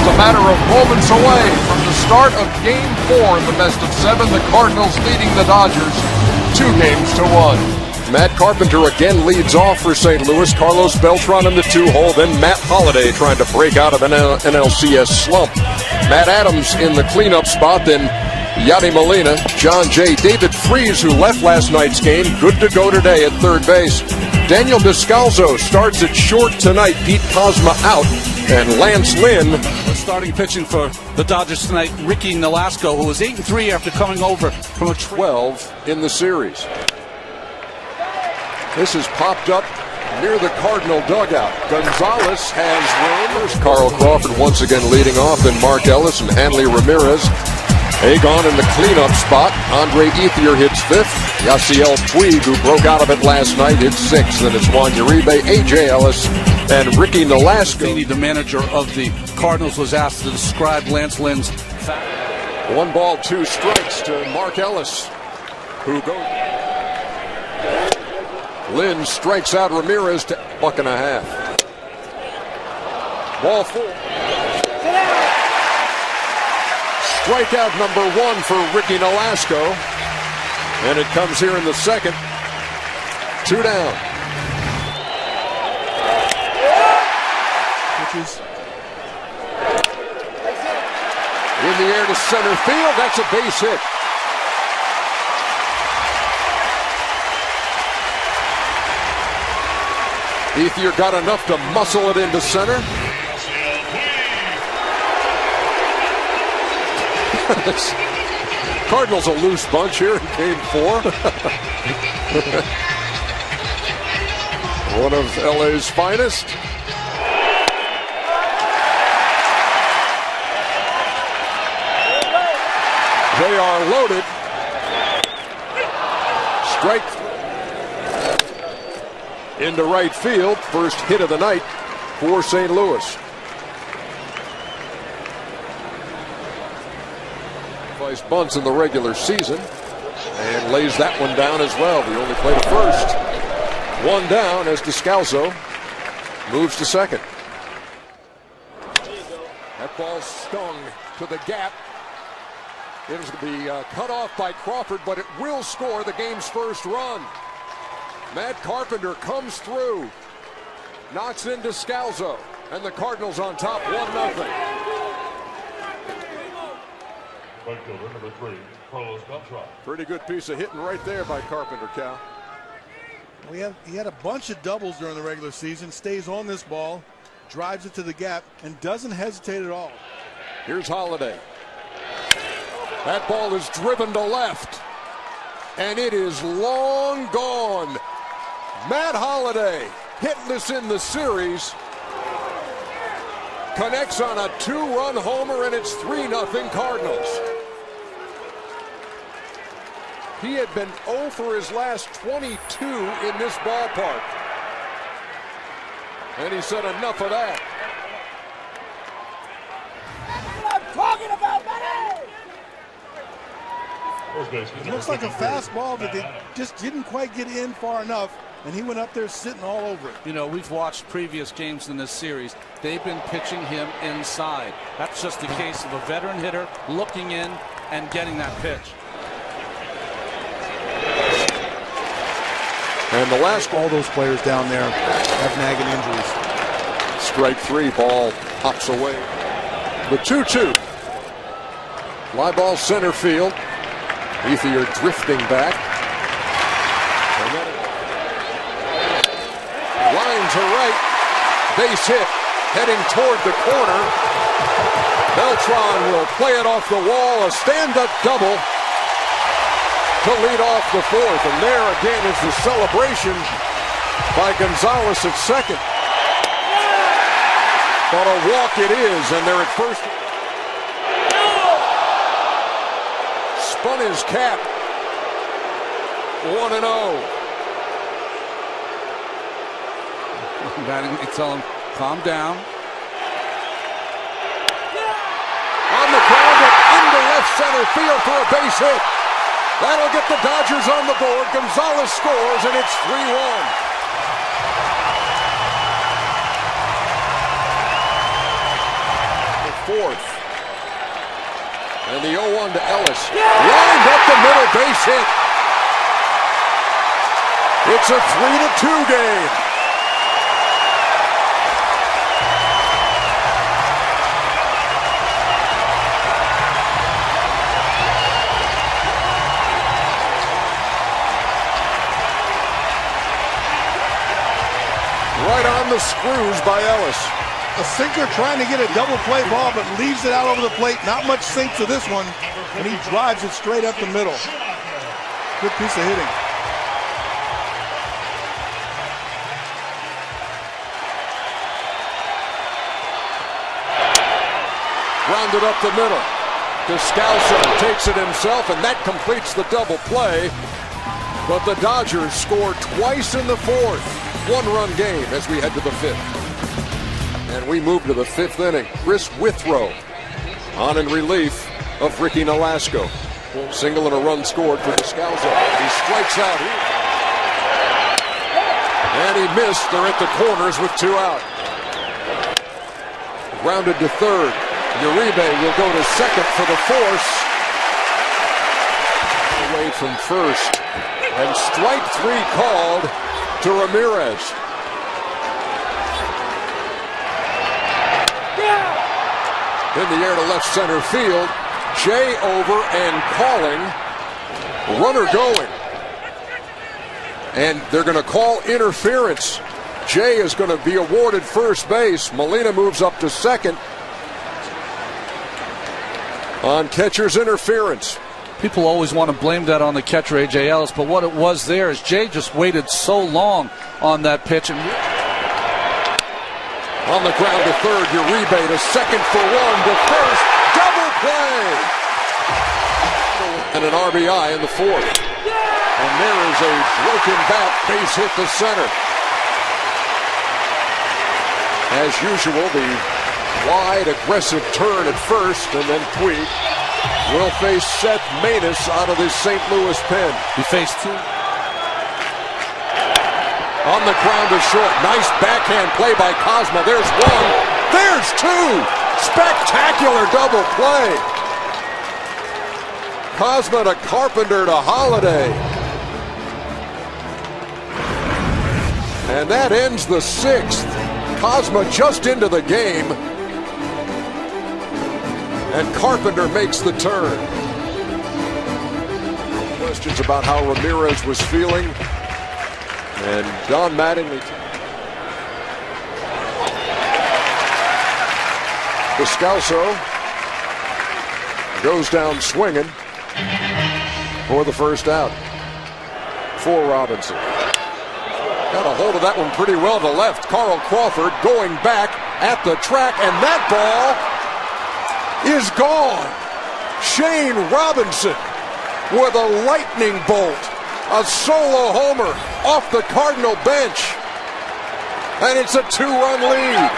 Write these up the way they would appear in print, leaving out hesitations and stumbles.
just a matter of moments away from the start of Game 4 in the best-of-7. The Cardinals leading the Dodgers 2-1. Matt Carpenter again leads off for St. Louis. Carlos Beltran in the 2-hole. Then Matt Holliday trying to break out of an NLCS slump. Matt Adams in the cleanup spot. Then Yadi Molina, John Jay, David Freese, who left last night's game, good to go today at third base. Daniel Descalzo starts at short tonight. Pete Kozma out. And Lance Lynn. Starting pitching for the Dodgers tonight, Ricky Nolasco, who was 8-3 after coming over from a 12 in the series. This is popped up near the Cardinal dugout. Gonzalez has room. Carl Crawford once again leading off. Then Mark Ellis and Hanley Ramirez. Agon in the cleanup spot. Andre Ethier hits fifth. Yasiel Puig, who broke out of it last night, hits sixth. Then it's Juan Uribe, A.J. Ellis, and Ricky Nolasco. The manager of the Cardinals was asked to describe Lance Lynn's 1 ball, 2 strikes to Mark Ellis, who goes. Lynn strikes out Ramirez to $1.50. Ball 4. Strikeout number 1 for Ricky Nolasco. And it comes here in the second. 2 down. Pitches. In the air to center field. That's a base hit. Ethier got enough to muscle it into center. Cardinals a loose bunch here in Game 4. One of LA's finest. They are loaded. Strike into right field. First hit of the night for St. Louis. Vice bunts in the regular season and lays that one down as well. We only played a first. 1 down as Descalzo moves to second. That ball stung to the gap. It is going to be cut off by Crawford, but it will score the game's first run. Matt Carpenter comes through, knocks in Descalzo, and the Cardinals on top 1-0. Number 3, Carlos Beltran. Pretty good piece of hitting right there by Carpenter, Cal. He had a bunch of doubles during the regular season, stays on this ball, drives it to the gap, and doesn't hesitate at all. Here's Holliday. That ball is driven to left, and it is long gone. Matt Holliday hitting this in the series. Connects on a 2-run homer, and it's 3-0 Cardinals. He had been 0 for his last 22 in this ballpark. And he said enough of that. I'm talking about, buddy! It looks like a fastball, but they just didn't quite get in far enough. And he went up there sitting all over it. You know, we've watched previous games in this series. They've been pitching him inside. That's just a case of a veteran hitter looking in and getting that pitch. And the last, all those players down there have nagging injuries. Strike 3, ball hops away. The 2-2. Fly ball center field. Ethier drifting back. And then line to right, base hit, heading toward the corner. Beltran will play it off the wall, a stand-up double to lead off the fourth. And there again is the celebration by Gonzalez at second. But a walk it is, and they're at first. Spun his cap. 1-0. Batting, tell him, calm down. On the ground and into left center field for a base hit. That'll get the Dodgers on the board. Gonzalez scores, and it's 3-1. fourth. And the 0-1 to Ellis. Lined up the middle, base hit. It's a 3-2 game. Right on the screws by Ellis. A sinker trying to get a double play ball, but leaves it out over the plate. Not much sink to this one, and he drives it straight up the middle. Good piece of hitting. Grounded up the middle. Descalso takes it himself, and that completes the double play. But the Dodgers scored twice in the fourth. One-run game as we head to the fifth. And we move to the fifth inning. Chris Withrow on in relief of Ricky Nolasco. Single and a run scored for Descalso. He strikes out here. And he missed. They're at the corners with 2 out. Grounded to third. Uribe will go to second for the force. Away from first. And strike 3 called to Ramirez. In the air to left center field. Jay over and calling. Runner going. And they're going to call interference. Jay is going to be awarded first base. Molina moves up to second on catcher's interference. People always want to blame that on the catcher, A.J. Ellis, but what it was there is Jay just waited so long on that pitch. And on the ground to third, Uribe to second for 1 to first. Double play! And an RBI in the fourth. And there is a broken bat, base hit to center. As usual, the wide, aggressive turn at first, and then Puig will face Seth Maness out of this St. Louis pen. He faced 2. On the ground to short. Nice backhand play by Cosma. There's 1. There's 2. Spectacular double play. Cosma to Carpenter to Holiday. And that ends the 6th. Cosma just into the game. And Carpenter makes the turn. Questions about how Ramirez was feeling. And Don Mattingly. Descalso goes down swinging for the first out for Robinson. Got a hold of that one pretty well to left. Carl Crawford going back at the track, and that ball is gone. Shane Robinson with a lightning bolt. A solo homer off the Cardinal bench. And it's a 2-run lead.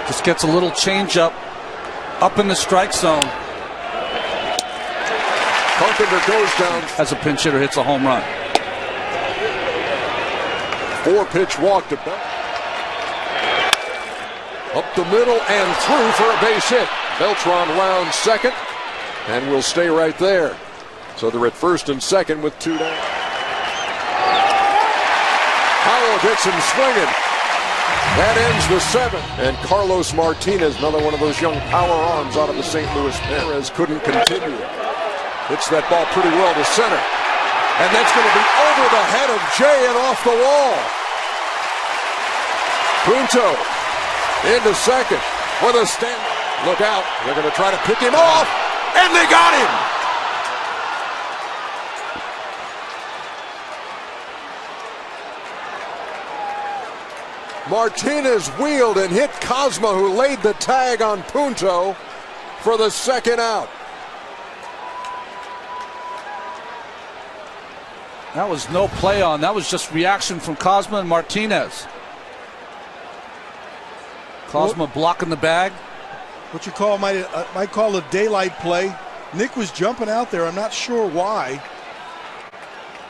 Just gets a little changeup up in the strike zone. Carpenter goes down. As a pinch hitter, hits a home run. 4-pitch walk to Bell. Up the middle and through for a base hit. Beltran rounds second and will stay right there. So they're at first and second with 2 down. Howell gets him swinging. That ends the 7th. And Carlos Martinez, another one of those young power arms out of the St. Louis Perez, couldn't continue. Hits that ball pretty well to center. And that's going to be over the head of Jay and off the wall. Punto into second with a stand. Look out. They're going to try to pick him off. And they got him. Martinez wheeled and hit Cosma, who laid the tag on Punto for the second out. That was no play on. That was just reaction from Cosma and Martinez. Cosma blocking the bag. What you call might call a daylight play. Nick was jumping out there. I'm not sure why.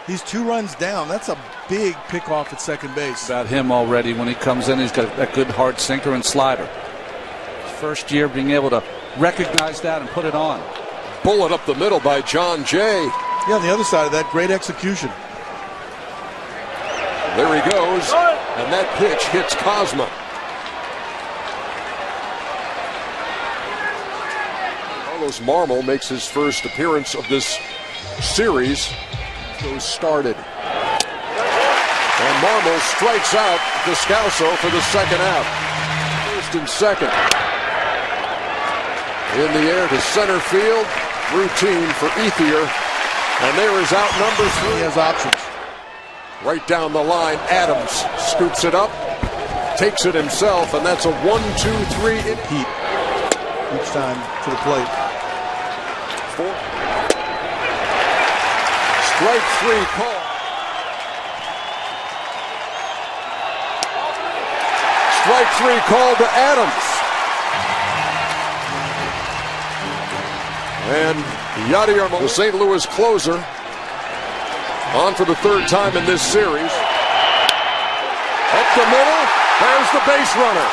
He's 2 runs down. That's a big pickoff at second base. About him already when he comes in, he's got a good hard sinker and slider. First year being able to recognize that and put it on. Bullet up the middle by John Jay. Yeah, on the other side of that, great execution. There he goes, and that pitch hits Cosma. Carlos Marmol makes his first appearance of this series. Goes started. And Marmol strikes out Descalso for the second out. First and second. In the air to center field. Routine for Ethier. And there is out number 3. He has options. Right down the line, Adams scoops it up, takes it himself, and that's a 1-2-3 heat each time to the plate. 4. Strike 3 call. Strike 3 called to Adams. And Yadier, the St. Louis closer, on for the 3rd time in this series. Up the middle, there's the base runner.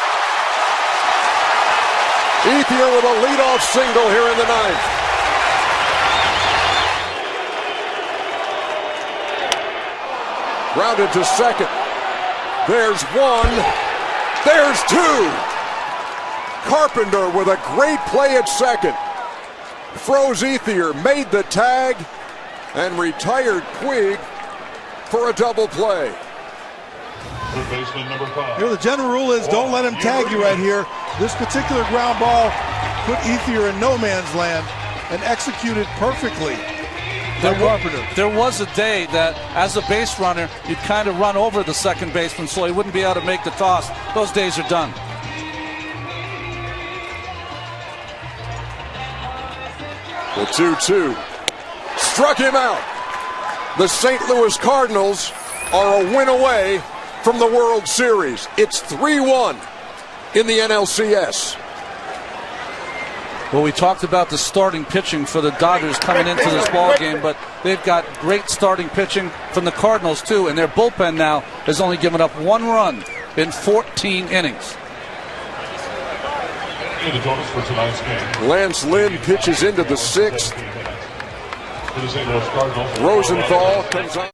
Ethier with a leadoff single here in the 9th. Grounded to second. There's 1. There's 2. Carpenter with a great play at second. Froze Ethier, made the tag, and retired Puig for a double play. Third baseman number 5. Here, the general rule is don't let him tag you right here. This particular ground ball put Ethier in no man's land and executed perfectly. There was a day that, as a base runner, you'd kind of run over the second baseman so he wouldn't be able to make the toss. Those days are done. The 2-2. Struck him out. The St. Louis Cardinals are a win away from the World Series. It's 3-1 in the NLCS. Well, we talked about the starting pitching for the Dodgers coming into this ball game, but they've got great starting pitching from the Cardinals too, and their bullpen now has only given up 1 run in 14 innings. The totals for tonight's game. Lance Lynn pitches into the 6th. For the St. Louis Cardinals, Rosenthal comes on.